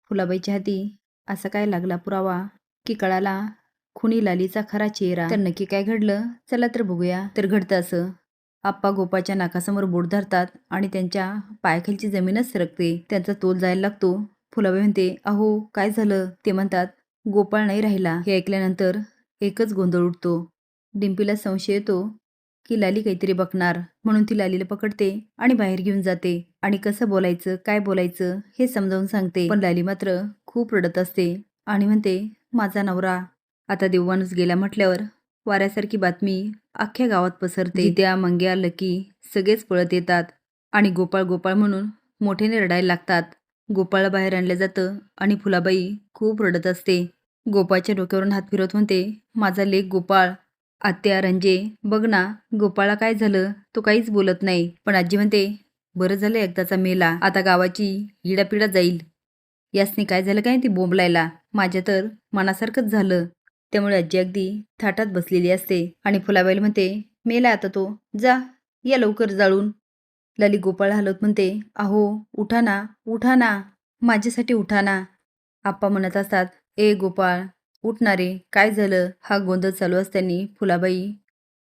फुलाबाईच्या हाती असा काय लागला पुरावा की कळाला खुनी लालीचा खरा चेहरा. तर नक्की काय घडलं, चला तर बघूया. तर घडतं असं, आप्पा गोपाळच्या नाकासमोर बोट धरतात आणि त्यांच्या पायाखालची जमीनच सरकते. त्यांचा तोल जायला लागतो. फुलाबाई म्हणते, अहो काय झालं? ते म्हणतात, गोपाळ नाही राहिला. हे ऐकल्यानंतर एकच गोंधळ उठतो. डिंपीला संशय येतो की लाली काहीतरी बघणार, म्हणून ती लालीला पकडते आणि बाहेर घेऊन जाते आणि कसं बोलायचं, काय बोलायचं हे समजावून सांगते. पण लाली मात्र खूप रडत असते आणि म्हणते, माझा नवरा. आता देवमाणूस गेला म्हटल्यावर वाऱ्यासारखी बातमी अख्ख्या गावात पसरते. जित्या, मंग्या, लकी सगळेच पळत येतात आणि गोपाळ गोपाळ म्हणून मोठ्याने रडायला लागतात. गोपाळला बाहेर आणलं जातं आणि फुलाबाई खूप रडत असते. गोपाळच्या डोक्यावरून हात फिरवत म्हणते, माझा लेक गोपाळ. आत्या, रंजे, बघ ना गोपाळला काय झालं, तो काहीच बोलत नाही. पण आजी म्हणते, बरं झालं एकदाचा मेला, आता गावाची हिडापिडा जाईल. यासनी काय झालं काय ती बोंबलायला, माझ्या तर मनासारखंच झालं. त्यामुळे आजी अगदी थाटात बसलेली असते आणि फुलाबाई म्हणते, मेला आता तो, जा या लवकर जाळून. लाली गोपाळ हलवत म्हणते, अहो उठा ना, उठा ना, माझ्यासाठी उठा ना. आप्पा म्हणत असतात, ए गोपाळ उठणारे, काय झालं? हा गोंधळ चालू असताना फुलाबाई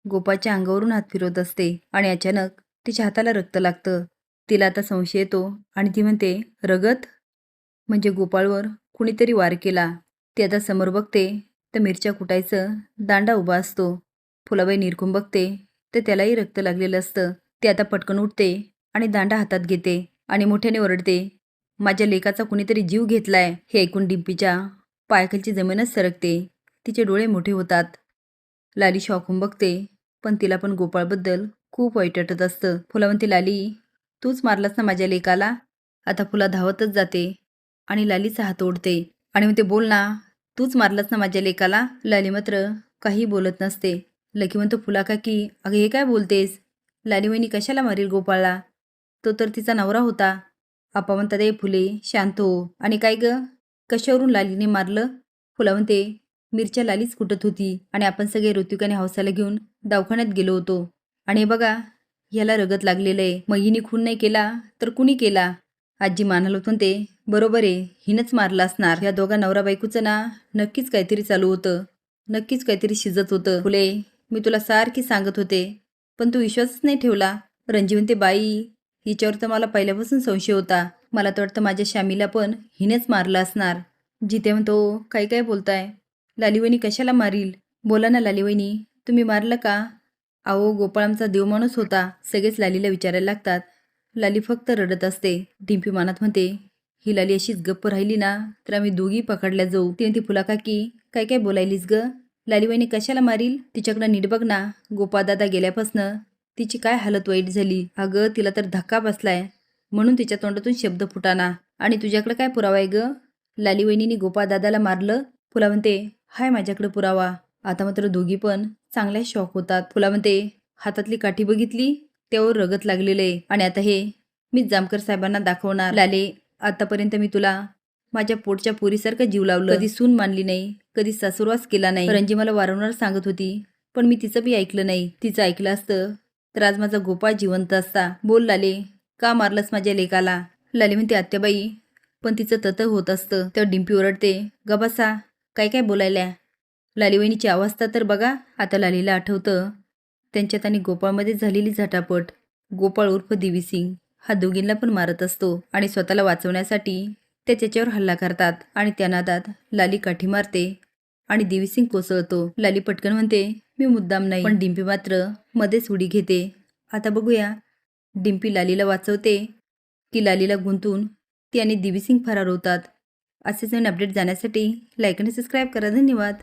गोपाळच्या अंगावरून हात फिरवत असते आणि अचानक तिच्या हाताला रक्त लागतं. तिला आता संशय येतो आणि ती म्हणते, रगत म्हणजे गोपाळवर कुणीतरी वार केला. ती आता समोर बघते तर मिरच्या कुटायचं दांडा उभा असतो. फुलाबाई निरखून बघते तर त्यालाही रक्त लागलेलं असतं. ती आता पटकन उठते आणि दांडा हातात घेते आणि मोठ्याने ओरडते, माझ्या लेकाचा कुणीतरी जीव घेतलाय. हे ऐकून डिंपीच्या पायाखालची जमीनच सरकते. तिचे डोळे मोठे होतात. लाली शॉक होऊन बघते, पण तिला पण गोपाळबद्दल खूप वाईट वाटत असतं. फुला म्हणते, लाली तूच मारलास ना माझ्या लेकाला? आता फुला धावतच जाते आणि लालीचा हात ओढते आणि म्हणते, बोल ना, तूच मारलास ना माझ्या लेकाला? लाली मात्र काही बोलत नसते. लकी म्हणतो, फुला काकी अगं हे काय बोलतेस? लाली वहिनी कशाला मारील गोपाळला? तो तर तिचा नवरा होता. आप्पा म्हणतात, ए फुले शांत हो. आणि काय ग, कशावरून लालीने मारलं? फुला म्हणते, मिरच्या लालीच कुटत होती आणि आपण सगळे ऋतिक आणि हौसाला घेऊन दवाखान्यात गेलो होतो आणि हे बघा ह्याला रगत लागलेलं आहे. मग हिने खून नाही केला तर कुणी केला? आजी मानाला म्हणते, बरोबर आहे, हिनंच मारलं असणार. या दोघा नवरा बायकोचं ना नक्कीच काहीतरी चालू होतं, नक्कीच काहीतरी शिजत होतं. फुले मी तुला सारखी सांगत होते पण तू विश्वासच नाही ठेवला. रंजी म्हणते, बाई हिच्यावर तर मला पहिल्यापासून संशय होता. मला तर वाटतं माझ्या श्यामीला पण हिनेच मारलं असणार. जिते म्हणतो, काय काय बोलताय? लालीवहिनी कशाला मारील? बोला ना लालीवहिनी, तुम्ही मारलं का? अहो गोपाळ आमचा देवमाणूस होता. सगळेच लालीला विचारायला लागतात. लाली फक्त रडत असते. डिंपी मनात म्हणते, ही लाली अशीच गप्प राहिली ना तर आम्ही दोघी पकडल्या जाऊ. ती म्हणते, फुला काकी काय काय बोलायलीस ग? लालीवहिनी कशाला मारील? तिच्याकडं नीट बघ ना. गोपाळदादा गेल्यापासनं तिची काय हालत वाईट झाली. अगं तिला तर धक्का बसलाय म्हणून तिच्या तोंडातून शब्द फुटाना. आणि तुझ्याकडे काय पुरावा आहे ग? लालीवहिनीने गोपाळदादाला मारलं? फुला म्हणते, हाय माझ्याकडे पुरावा. आता मात्र दोघी पण चांगल्या शॉक होतात. फुला म्हणते, हातातली काठी बघितली, त्यावर रगत लागलेलं आहे आणि आता हे मी जामकर साहेबांना दाखवणार. लाले आतापर्यंत मी तुला माझ्या पोटच्या पोरीसारखं जीव लावलं, कधी सून मानली नाही, कधी सासूरवास केला नाही. रंजी मला वारंवार सांगत होती पण मी तिचं बी ऐकलं नाही. तिचं ऐकलं असतं तर आज माझा गोपाळ जिवंत असता. बोल लाले, का मारलंस माझ्या लेकाला? लाले म्हणते, आत्याबाई पण तिचं तत होत असतं. तेव्हा डिंपी ओरडते, गबासा काय काय बोलायल्या? लालीवहिनीची अवस्था तर बघा. आता लालीला आठवतं त्यांच्यात आणि गोपाळमध्ये झालेली झटापट. गोपाळ उर्फ देवीसिंग हा दोघींना पण मारत असतो आणि स्वतःला वाचवण्यासाठी ते त्याच्यावर हल्ला करतात आणि त्या नादात लाली काठी मारते आणि देवीसिंग कोसळतो. लाली पटकन म्हणते, मी मुद्दाम नाही. पण डिंपी मात्र मध्येच उडी घेते. आता बघूया डिंपी लालीला वाचवते की लालीला गुंतून ती आणि देवीसिंग फरार होतात. असेच नवीन अपडेट जाण्यासाठी लाईक आणि सबस्क्राईब करा. धन्यवाद.